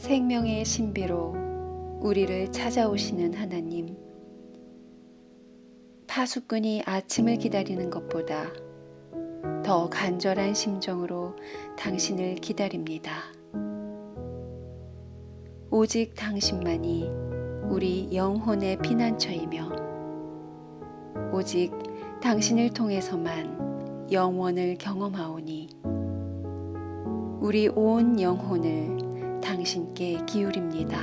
생명의 신비로 우리를 찾아오시는 하나님, 파수꾼이 아침을 기다리는 것보다 더 간절한 심정으로 당신을 기다립니다. 오직 당신만이 우리 영혼의 피난처이며 오직 당신을 통해서만 영원을 경험하오니 우리 온 영혼을 당신께 기울입니다.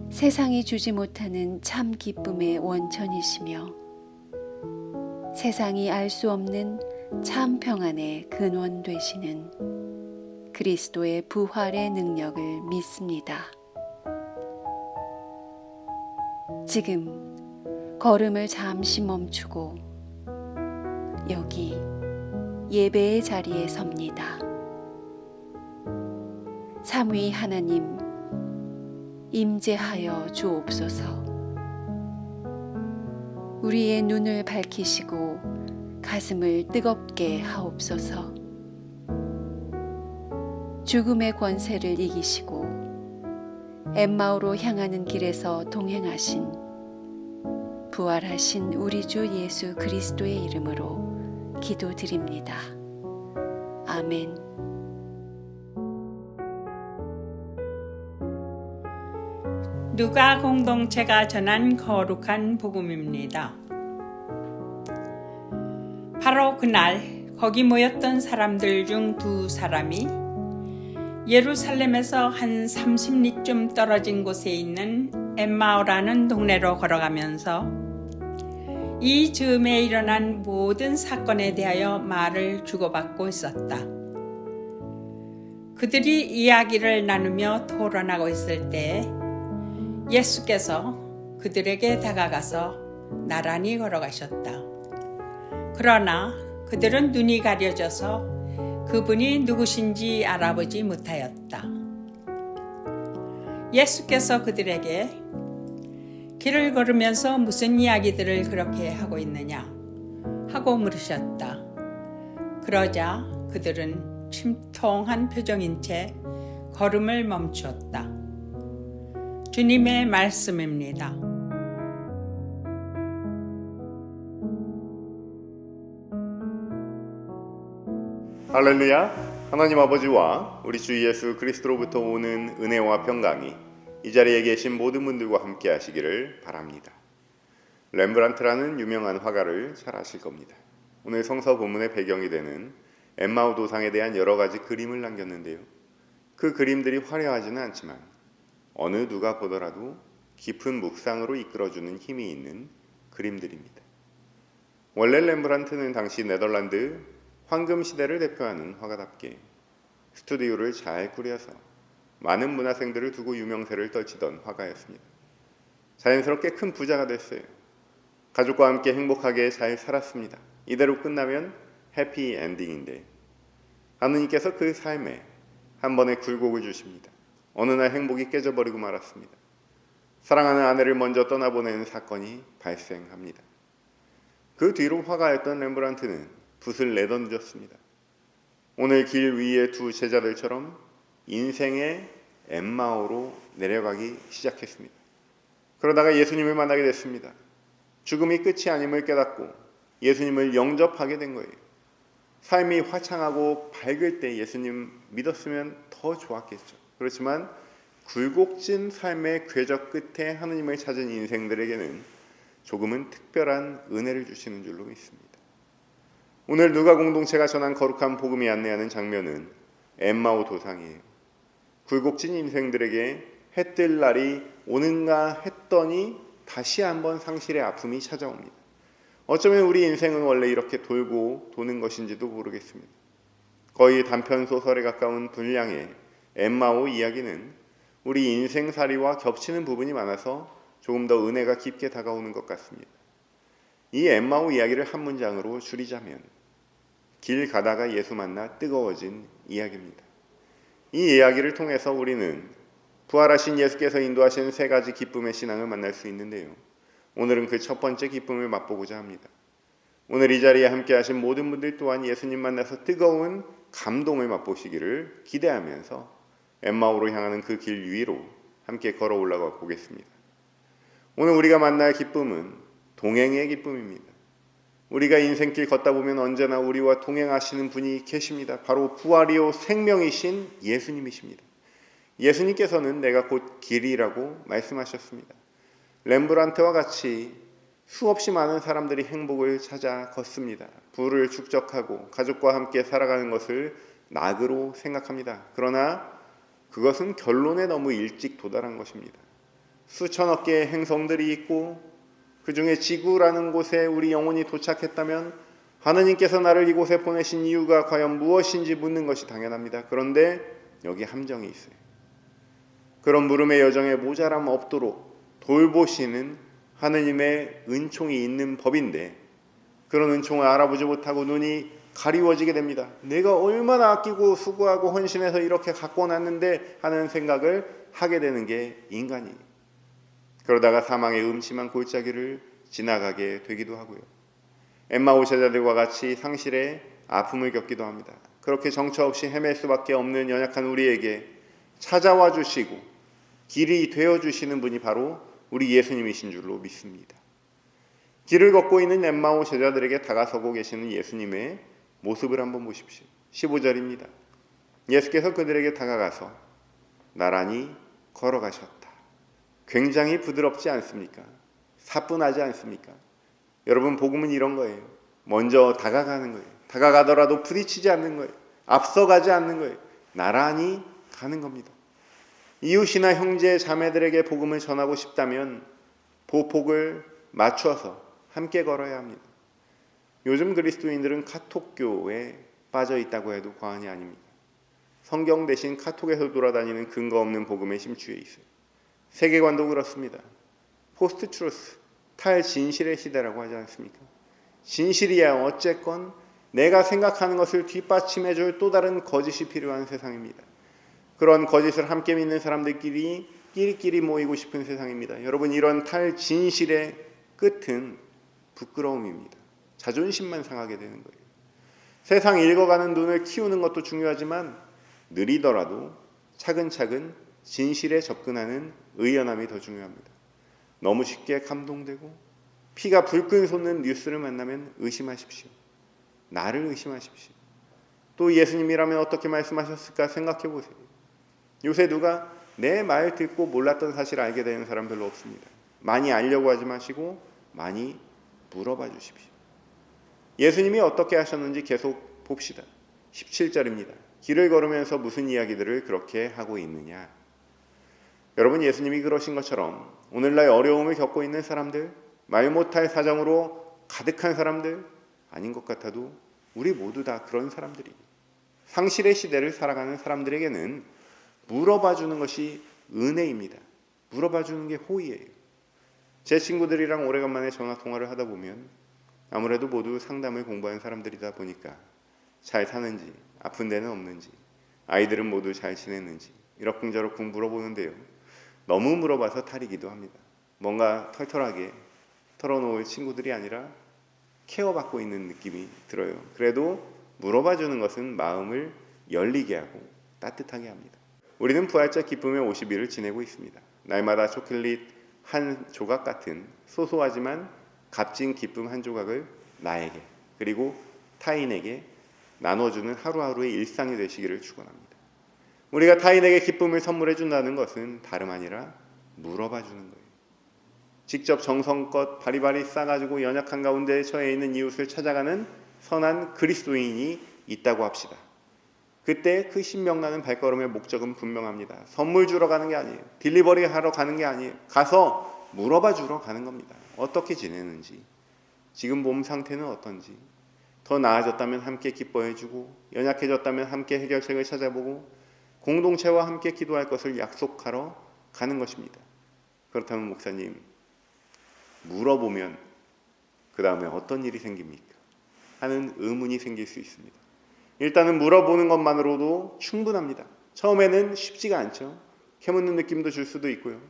세상이 주지 못하는 참 기쁨의 원천이시며 세상이 알 수 없는 참 평안의 근원 되시는 그리스도의 부활의 능력을 믿습니다. 지금 걸음을 잠시 멈추고 여기 예배의 자리에 섭니다. 삼위 하나님, 임재하여 주옵소서. 우리의 눈을 밝히시고 가슴을 뜨겁게 하옵소서. 죽음의 권세를 이기시고 엠마오로 향하는 길에서 동행하신 부활하신 우리 주 예수 그리스도의 이름으로 기도드립니다. 아멘. 누가 공동체가 전한 거룩한 복음입니다. 바로 그날 거기 모였던 사람들 중 두 사람이 예루살렘에서 한 30리쯤 떨어진 곳에 있는 엠마오라는 동네로 걸어가면서 이 즈음에 일어난 모든 사건에 대하여 말을 주고받고 있었다. 그들이 이야기를 나누며 토론하고 있을 때 예수께서 그들에게 다가가서 나란히 걸어가셨다. 그러나 그들은 눈이 가려져서 그분이 누구신지 알아보지 못하였다. 예수께서 그들에게 길을 걸으면서 무슨 이야기들을 그렇게 하고 있느냐 하고 물으셨다. 그러자 그들은 침통한 표정인 채 걸음을 멈추었다. 주님의 말씀입니다. 할렐루야! 하나님 아버지와 우리 주 예수 그리스도로부터 오는 은혜와 평강이 이 자리에 계신 모든 분들과 함께 하시기를 바랍니다. 렘브란트라는 유명한 화가를 잘 아실 겁니다. 오늘 성서 본문의 배경이 되는 엠마오 도상에 대한 여러 가지 그림을 남겼는데요. 그 그림들이 화려하지는 않지만 어느 누가 보더라도 깊은 묵상으로 이끌어주는 힘이 있는 그림들입니다. 원래 렘브란트는 당시 네덜란드 황금 시대를 대표하는 화가답게 스튜디오를 잘 꾸려서 많은 문화생들을 두고 유명세를 떨치던 화가였습니다. 자연스럽게 큰 부자가 됐어요. 가족과 함께 행복하게 잘 살았습니다. 이대로 끝나면 해피 엔딩인데 하느님께서 그 삶에 한 번의 굴곡을 주십니다. 어느 날 행복이 깨져버리고 말았습니다. 사랑하는 아내를 먼저 떠나보내는 사건이 발생합니다. 그 뒤로 화가였던 렘브란트는 붓을 내던졌습니다. 오늘 길 위의 두 제자들처럼 인생의 엠마오로 내려가기 시작했습니다. 그러다가 예수님을 만나게 됐습니다. 죽음이 끝이 아님을 깨닫고 예수님을 영접하게 된 거예요. 삶이 화창하고 밝을 때 예수님 믿었으면 더 좋았겠죠. 그렇지만 굴곡진 삶의 궤적 끝에 하느님을 찾은 인생들에게는 조금은 특별한 은혜를 주시는 줄로 믿습니다. 오늘 누가 공동체가 전한 거룩한 복음이 안내하는 장면은 엠마오 도상이에요. 굴곡진 인생들에게 해 뜰 날이 오는가 했더니 다시 한번 상실의 아픔이 찾아옵니다. 어쩌면 우리 인생은 원래 이렇게 돌고 도는 것인지도 모르겠습니다. 거의 단편소설에 가까운 분량의 엠마오 이야기는 우리 인생살이와 겹치는 부분이 많아서 조금 더 은혜가 깊게 다가오는 것 같습니다. 이 엠마오 이야기를 한 문장으로 줄이자면 길 가다가 예수 만나 뜨거워진 이야기입니다. 이 이야기를 통해서 우리는 부활하신 예수께서 인도하신 세 가지 기쁨의 신앙을 만날 수 있는데요. 오늘은 그 첫 번째 기쁨을 맛보고자 합니다. 오늘 이 자리에 함께 하신 모든 분들 또한 예수님 만나서 뜨거운 감동을 맛보시기를 기대하면서 엠마오로 향하는 그 길 위로 함께 걸어 올라가 보겠습니다. 오늘 우리가 만날 기쁨은 동행의 기쁨입니다. 우리가 인생길 걷다 보면 언제나 우리와 동행하시는 분이 계십니다. 바로 부활이요 생명이신 예수님이십니다. 예수님께서는 내가 곧 길이라고 말씀하셨습니다. 렘브란트와 같이 수없이 많은 사람들이 행복을 찾아 걷습니다. 부를 축적하고 가족과 함께 살아가는 것을 낙으로 생각합니다. 그러나 그것은 결론에 너무 일찍 도달한 것입니다. 수천억 개의 행성들이 있고 그 중에 지구라는 곳에 우리 영혼이 도착했다면 하느님께서 나를 이곳에 보내신 이유가 과연 무엇인지 묻는 것이 당연합니다. 그런데 여기 함정이 있어요. 그런 물음의 여정에 모자람 없도록 돌보시는 하느님의 은총이 있는 법인데 그런 은총을 알아보지 못하고 눈이 가리워지게 됩니다. 내가 얼마나 아끼고 수고하고 헌신해서 이렇게 갖고 놨는데 하는 생각을 하게 되는 게 인간이에요. 그러다가 사망의 음침한 골짜기를 지나가게 되기도 하고요. 엠마오 제자들과 같이 상실의 아픔을 겪기도 합니다. 그렇게 정처 없이 헤맬 수밖에 없는 연약한 우리에게 찾아와 주시고 길이 되어주시는 분이 바로 우리 예수님이신 줄로 믿습니다. 길을 걷고 있는 엠마오 제자들에게 다가서고 계시는 예수님의 모습을 한번 보십시오. 15절입니다. 예수께서 그들에게 다가가서 나란히 걸어가셨다. 굉장히 부드럽지 않습니까? 사뿐하지 않습니까? 여러분, 복음은 이런 거예요. 먼저 다가가는 거예요. 다가가더라도 부딪히지 않는 거예요. 앞서가지 않는 거예요. 나란히 가는 겁니다. 이웃이나 형제 자매들에게 복음을 전하고 싶다면 보폭을 맞춰서 함께 걸어야 합니다. 요즘 그리스도인들은 카톡교에 빠져 있다고 해도 과언이 아닙니다. 성경 대신 카톡에서 돌아다니는 근거 없는 복음에 심취해 있어요. 세계관도 그렇습니다. 포스트 트루스, 탈진실의 시대라고 하지 않습니까? 진실이야 어쨌건 내가 생각하는 것을 뒷받침해줄 또 다른 거짓이 필요한 세상입니다. 그런 거짓을 함께 믿는 사람들끼리 끼리끼리 모이고 싶은 세상입니다. 여러분, 이런 탈진실의 끝은 부끄러움입니다. 자존심만 상하게 되는 거예요. 세상 읽어가는 눈을 키우는 것도 중요하지만 느리더라도 차근차근 진실에 접근하는 의연함이 더 중요합니다. 너무 쉽게 감동되고 피가 불끈 솟는 뉴스를 만나면 의심하십시오. 나를 의심하십시오. 또 예수님이라면 어떻게 말씀하셨을까 생각해 보세요. 요새 누가 내 말 듣고 몰랐던 사실을 알게 되는 사람 별로 없습니다. 많이 알려고 하지 마시고 많이 물어봐 주십시오. 예수님이 어떻게 하셨는지 계속 봅시다. 17절입니다. 길을 걸으면서 무슨 이야기들을 그렇게 하고 있느냐. 여러분, 예수님이 그러신 것처럼 오늘날 어려움을 겪고 있는 사람들, 말 못할 사정으로 가득한 사람들, 아닌 것 같아도 우리 모두 다 그런 사람들이 상실의 시대를 살아가는 사람들에게는 물어봐 주는 것이 은혜입니다. 물어봐 주는 게 호의예요. 제 친구들이랑 오래간만에 전화 통화를 하다 보면 아무래도 모두 상담을 공부한 사람들이다 보니까 잘 사는지, 아픈 데는 없는지, 아이들은 모두 잘 지냈는지 이러쿵저러쿵 물어보는데요. 너무 물어봐서 탈이기도 합니다. 뭔가 털털하게 털어놓을 친구들이 아니라 케어받고 있는 느낌이 들어요. 그래도 물어봐 주는 것은 마음을 열리게 하고 따뜻하게 합니다. 우리는 부활절 기쁨의 50일을 지내고 있습니다. 날마다 초콜릿 한 조각 같은 소소하지만 값진 기쁨 한 조각을 나에게 그리고 타인에게 나눠주는 하루하루의 일상이 되시기를 축원합니다. 우리가 타인에게 기쁨을 선물해 준다는 것은 다름 아니라 물어봐 주는 거예요. 직접 정성껏 바리바리 싸가지고 연약한 가운데 처해 있는 이웃을 찾아가는 선한 그리스도인이 있다고 합시다. 그때 그 신명나는 발걸음의 목적은 분명합니다. 선물 주러 가는 게 아니에요. 딜리버리 하러 가는 게 아니에요. 가서 물어봐 주러 가는 겁니다. 어떻게 지내는지, 지금 몸 상태는 어떤지, 더 나아졌다면 함께 기뻐해 주고, 연약해졌다면 함께 해결책을 찾아보고 공동체와 함께 기도할 것을 약속하러 가는 것입니다. 그렇다면 목사님, 물어보면 그 다음에 어떤 일이 생깁니까? 하는 의문이 생길 수 있습니다. 일단은 물어보는 것만으로도 충분합니다. 처음에는 쉽지가 않죠. 캐묻는 느낌도 줄 수도 있고요.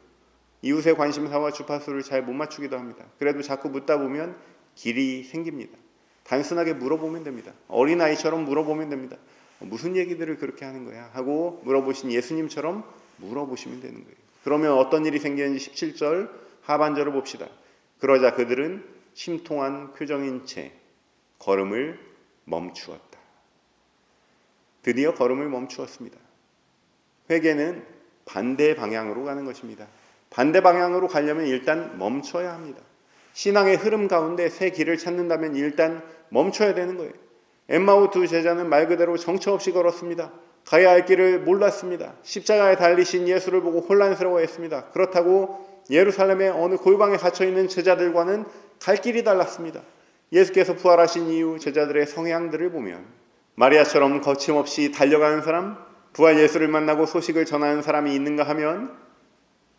이웃의 관심사와 주파수를 잘 못 맞추기도 합니다. 그래도 자꾸 묻다 보면 길이 생깁니다. 단순하게 물어보면 됩니다. 어린아이처럼 물어보면 됩니다. 무슨 얘기들을 그렇게 하는 거야? 하고 물어보신 예수님처럼 물어보시면 되는 거예요. 그러면 어떤 일이 생기는지 17절 하반절을 봅시다. 그러자 그들은 심통한 표정인 채 걸음을 멈추었다. 드디어 걸음을 멈추었습니다. 회개는 반대 방향으로 가는 것입니다. 반대 방향으로 가려면 일단 멈춰야 합니다. 신앙의 흐름 가운데 새 길을 찾는다면 일단 멈춰야 되는 거예요. 엠마오 두 제자는 말 그대로 정처 없이 걸었습니다. 가야 할 길을 몰랐습니다. 십자가에 달리신 예수를 보고 혼란스러워했습니다. 그렇다고 예루살렘의 어느 골방에 갇혀있는 제자들과는 갈 길이 달랐습니다. 예수께서 부활하신 이후 제자들의 성향들을 보면 마리아처럼 거침없이 달려가는 사람, 부활 예수를 만나고 소식을 전하는 사람이 있는가 하면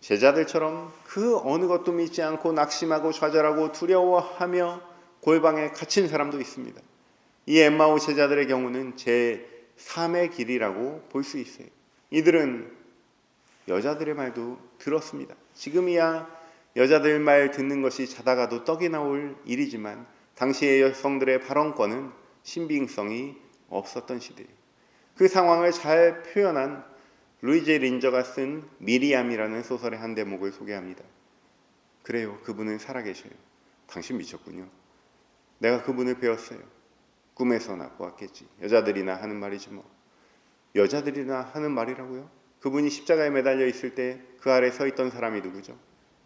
제자들처럼 그 어느 것도 믿지 않고 낙심하고 좌절하고 두려워하며 골방에 갇힌 사람도 있습니다. 이 엠마오 제자들의 경우는 제3의 길이라고 볼 수 있어요. 이들은 여자들의 말도 들었습니다. 지금이야 여자들 말 듣는 것이 자다가도 떡이 나올 일이지만 당시의 여성들의 발언권은 신빙성이 없었던 시대예요. 그 상황을 잘 표현한 루이제 린저가 쓴 미리암이라는 소설의 한 대목을 소개합니다. 그래요, 그분은 살아계셔요. 당신 미쳤군요. 내가 그분을 배웠어요. 꿈에서나 보았겠지. 여자들이나 하는 말이지 뭐. 여자들이나 하는 말이라고요? 그분이 십자가에 매달려 있을 때 그 아래 서 있던 사람이 누구죠?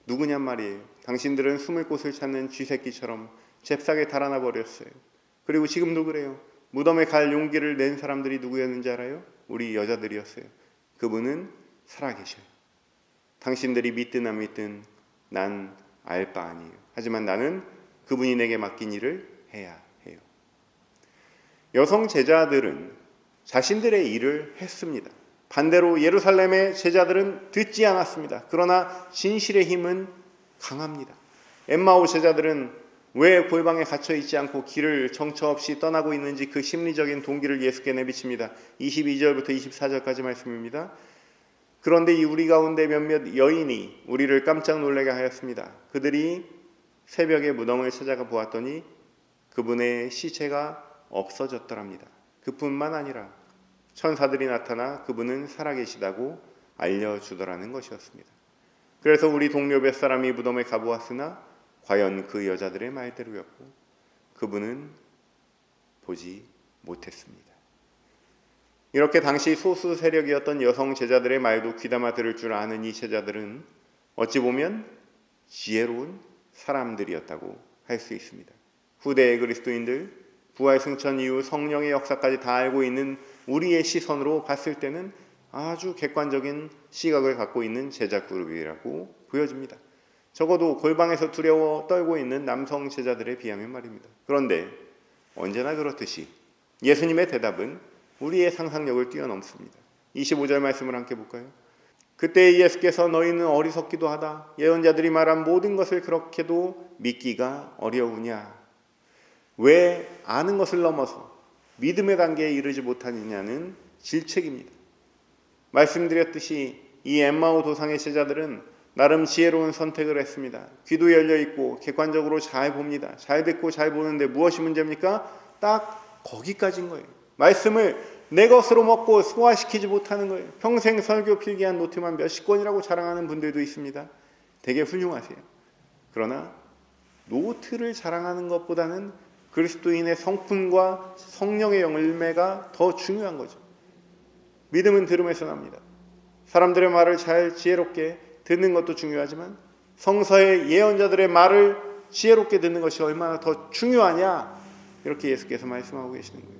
누구냔 말이에요. 당신들은 숨을 곳을 찾는 쥐새끼처럼 잽싸게 달아나 버렸어요. 그리고 지금도 그래요. 무덤에 갈 용기를 낸 사람들이 누구였는지 알아요? 우리 여자들이었어요. 그분은 살아계셔요. 당신들이 믿든 안 믿든 난 알 바 아니에요. 하지만 나는 그분이 내게 맡긴 일을 해야 해요. 여성 제자들은 자신들의 일을 했습니다. 반대로 예루살렘의 제자들은 듣지 않았습니다. 그러나 진실의 힘은 강합니다. 엠마오 제자들은 왜 골방에 갇혀 있지 않고 길을 정처 없이 떠나고 있는지 그 심리적인 동기를 예수께 내비칩니다. 22절부터 24절까지 말씀입니다. 그런데 이 우리 가운데 몇몇 여인이 우리를 깜짝 놀라게 하였습니다. 그들이 새벽에 무덤을 찾아가 보았더니 그분의 시체가 없어졌더랍니다. 그뿐만 아니라 천사들이 나타나 그분은 살아계시다고 알려주더라는 것이었습니다. 그래서 우리 동료 몇 사람이 무덤에 가보았으나 과연 그 여자들의 말대로였고 그분은 보지 못했습니다. 이렇게 당시 소수 세력이었던 여성 제자들의 말도 귀담아 들을 줄 아는 이 제자들은 어찌 보면 지혜로운 사람들이었다고 할 수 있습니다. 후대의 그리스도인들, 부활 승천 이후 성령의 역사까지 다 알고 있는 우리의 시선으로 봤을 때는 아주 객관적인 시각을 갖고 있는 제자 그룹이라고 보여집니다. 적어도 골방에서 두려워 떨고 있는 남성 제자들에 비하면 말입니다. 그런데 언제나 그렇듯이 예수님의 대답은 우리의 상상력을 뛰어넘습니다. 25절 말씀을 함께 볼까요? 그때 예수께서 너희는 어리석기도 하다. 예언자들이 말한 모든 것을 그렇게도 믿기가 어려우냐. 왜 아는 것을 넘어서 믿음의 단계에 이르지 못하느냐는 질책입니다. 말씀드렸듯이 이 엠마오 도상의 제자들은 나름 지혜로운 선택을 했습니다. 귀도 열려있고 객관적으로 잘 봅니다. 잘 듣고 잘 보는데 무엇이 문제입니까? 딱 거기까지인 거예요. 말씀을 내 것으로 먹고 소화시키지 못하는 거예요. 평생 설교 필기한 노트만 몇십 권이라고 자랑하는 분들도 있습니다. 되게 훌륭하세요. 그러나 노트를 자랑하는 것보다는 그리스도인의 성품과 성령의 열매가 더 중요한 거죠. 믿음은 들음에서 납니다. 사람들의 말을 잘 지혜롭게 듣는 것도 중요하지만 성서의 예언자들의 말을 지혜롭게 듣는 것이 얼마나 더 중요하냐, 이렇게 예수께서 말씀하고 계시는 거예요.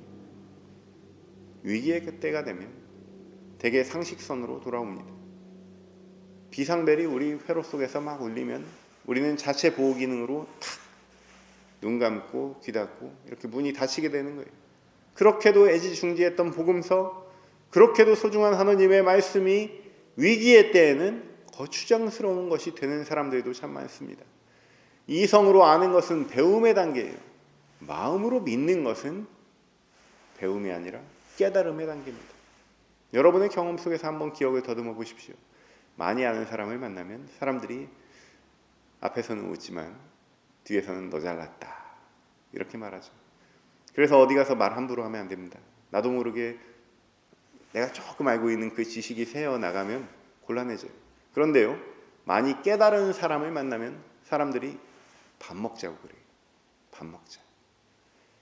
위기의 때가 되면 대개 상식선으로 돌아옵니다. 비상벨이 우리 회로 속에서 막 울리면 우리는 자체 보호 기능으로 탁 눈 감고 귀 닫고 이렇게 문이 닫히게 되는 거예요. 그렇게도 애지중지했던 복음서, 그렇게도 소중한 하나님의 말씀이 위기의 때에는 거추장스러운 것이 되는 사람들도 참 많습니다. 이성으로 아는 것은 배움의 단계예요. 마음으로 믿는 것은 배움이 아니라 깨달음의 단계입니다. 여러분의 경험 속에서 한번 기억을 더듬어 보십시오. 많이 아는 사람을 만나면 사람들이 앞에서는 웃지만 뒤에서는 너 잘났다 이렇게 말하죠. 그래서 어디 가서 말 함부로 하면 안 됩니다. 나도 모르게 내가 조금 알고 있는 그 지식이 새어나가면 곤란해져요. 그런데요, 많이 깨달은 사람을 만나면 사람들이 밥 먹자고 그래요. 밥 먹자.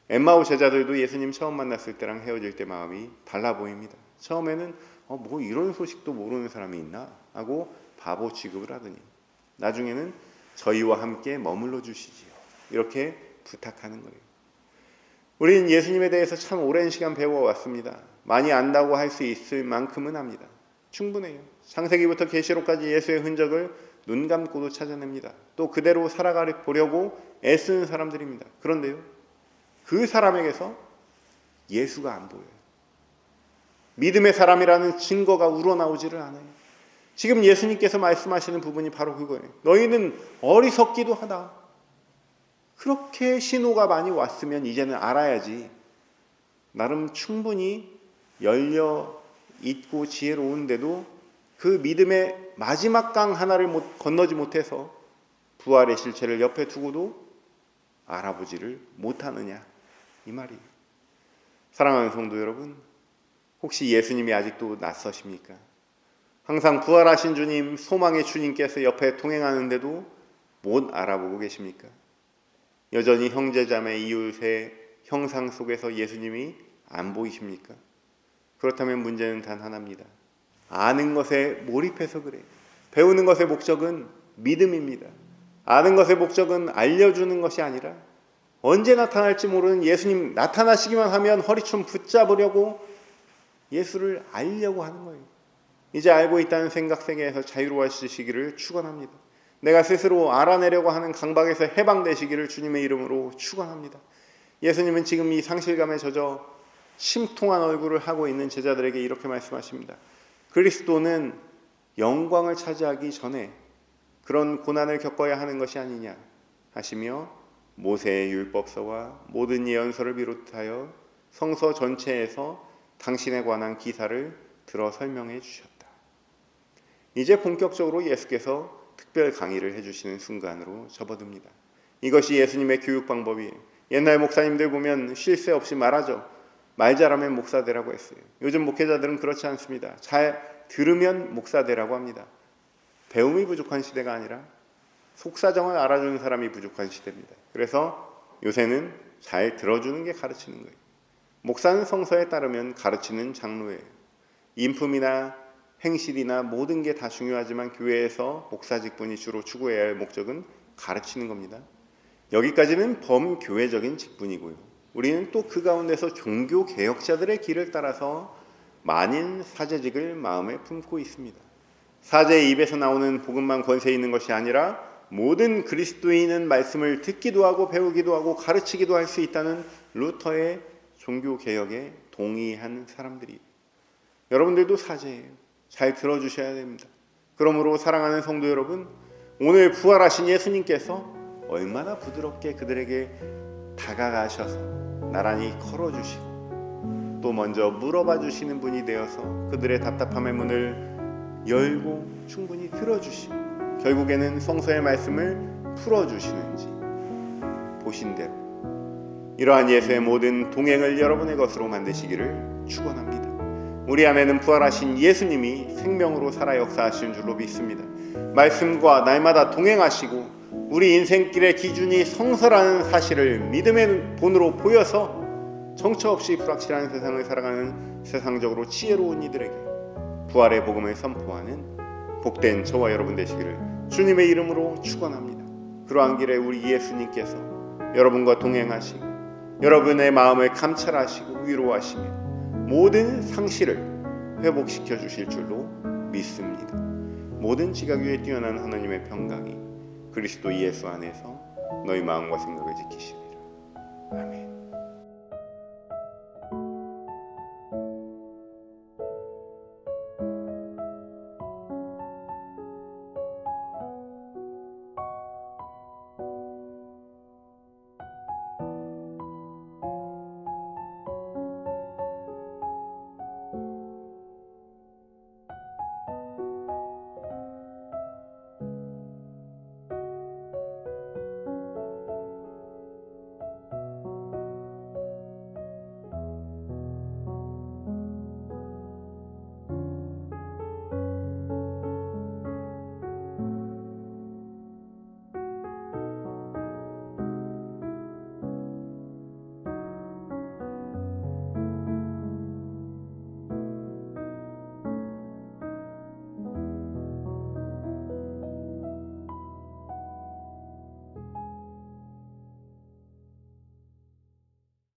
엠마오 제자들도 예수님 처음 만났을 때랑 헤어질 때 마음이 달라 보입니다. 처음에는 뭐 이런 소식도 모르는 사람이 있나 하고 바보 취급을 하더니 나중에는 저희와 함께 머물러 주시지요. 이렇게 부탁하는 거예요. 우리는 예수님에 대해서 참 오랜 시간 배워왔습니다. 많이 안다고 할 수 있을 만큼은 압니다. 충분해요. 창세기부터 계시록까지 예수의 흔적을 눈 감고도 찾아냅니다. 또 그대로 살아가려고 애쓰는 사람들입니다. 그런데요, 그 사람에게서 예수가 안 보여요. 믿음의 사람이라는 증거가 우러나오지를 않아요. 지금 예수님께서 말씀하시는 부분이 바로 그거예요. 너희는 어리석기도 하다. 그렇게 신호가 많이 왔으면 이제는 알아야지. 나름 충분히 열려 있고 지혜로운데도 그 믿음의 마지막 강 하나를 건너지 못해서 부활의 실체를 옆에 두고도 알아보지를 못하느냐, 이 말이에요. 사랑하는 성도 여러분, 혹시 예수님이 아직도 낯서십니까? 항상 부활하신 주님, 소망의 주님께서 옆에 동행하는데도 못 알아보고 계십니까? 여전히 형제자매 이웃의 형상 속에서 예수님이 안 보이십니까? 그렇다면 문제는 단 하나입니다. 아는 것에 몰입해서 그래요. 배우는 것의 목적은 믿음입니다. 아는 것의 목적은 알려주는 것이 아니라 언제 나타날지 모르는 예수님 나타나시기만 하면 허리춤 붙잡으려고 예수를 알려고 하는 거예요. 이제 알고 있다는 생각 세계에서 자유로워지시기를 축원합니다. 내가 스스로 알아내려고 하는 강박에서 해방되시기를 주님의 이름으로 축원합니다. 예수님은 지금 이 상실감에 젖어 심통한 얼굴을 하고 있는 제자들에게 이렇게 말씀하십니다. 그리스도는 영광을 차지하기 전에 그런 고난을 겪어야 하는 것이 아니냐 하시며 모세의 율법서와 모든 예언서를 비롯하여 성서 전체에서 당신에 관한 기사를 들어 설명해 주셨다. 이제 본격적으로 예수께서 특별 강의를 해주시는 순간으로 접어듭니다. 이것이 예수님의 교육 방법이에요. 옛날 목사님들 보면 쉴 새 없이 말하죠. 말 잘하면 목사 되라고 했어요. 요즘 목회자들은 그렇지 않습니다. 잘 들으면 목사 되라고 합니다. 배움이 부족한 시대가 아니라 속사정을 알아주는 사람이 부족한 시대입니다. 그래서 요새는 잘 들어주는 게 가르치는 거예요. 목사는 성서에 따르면 가르치는 장로예요. 인품이나 행실이나 모든 게 다 중요하지만 교회에서 목사 직분이 주로 추구해야 할 목적은 가르치는 겁니다. 여기까지는 범교회적인 직분이고요. 우리는 또 그 가운데서 종교 개혁자들의 길을 따라서 만인 사제직을 마음에 품고 있습니다. 사제의 입에서 나오는 복음만 권세 있는 것이 아니라 모든 그리스도인은 말씀을 듣기도 하고 배우기도 하고 가르치기도 할 수 있다는 루터의 종교 개혁에 동의한 사람들이 여러분들도 사제예요. 잘 들어주셔야 됩니다. 그러므로 사랑하는 성도 여러분, 오늘 부활하신 예수님께서 얼마나 부드럽게 그들에게 다가가셔서 나란히 걸어주시고 또 먼저 물어봐 주시는 분이 되어서 그들의 답답함의 문을 열고 충분히 들어주시고 결국에는 성서의 말씀을 풀어주시는지 보신 대로 이러한 예수의 모든 동행을 여러분의 것으로 만드시기를 축원합니다. 우리 안에는 부활하신 예수님이 생명으로 살아 역사하시는 줄로 믿습니다. 말씀과 날마다 동행하시고 우리 인생길의 기준이 성서라는 사실을 믿음의 본으로 보여서 정처 없이 불확실한 세상을 살아가는 세상적으로 지혜로운 이들에게 부활의 복음을 선포하는 복된 저와 여러분 되시기를 주님의 이름으로 축원합니다. 그러한 길에 우리 예수님께서 여러분과 동행하시고 여러분의 마음을 감찰하시고 위로하시며 모든 상실을 회복시켜 주실 줄로 믿습니다. 모든 지각 위에 뛰어난 하나님의 평강이 그리스도 예수 안에서 너희 마음과 생각을 지키시고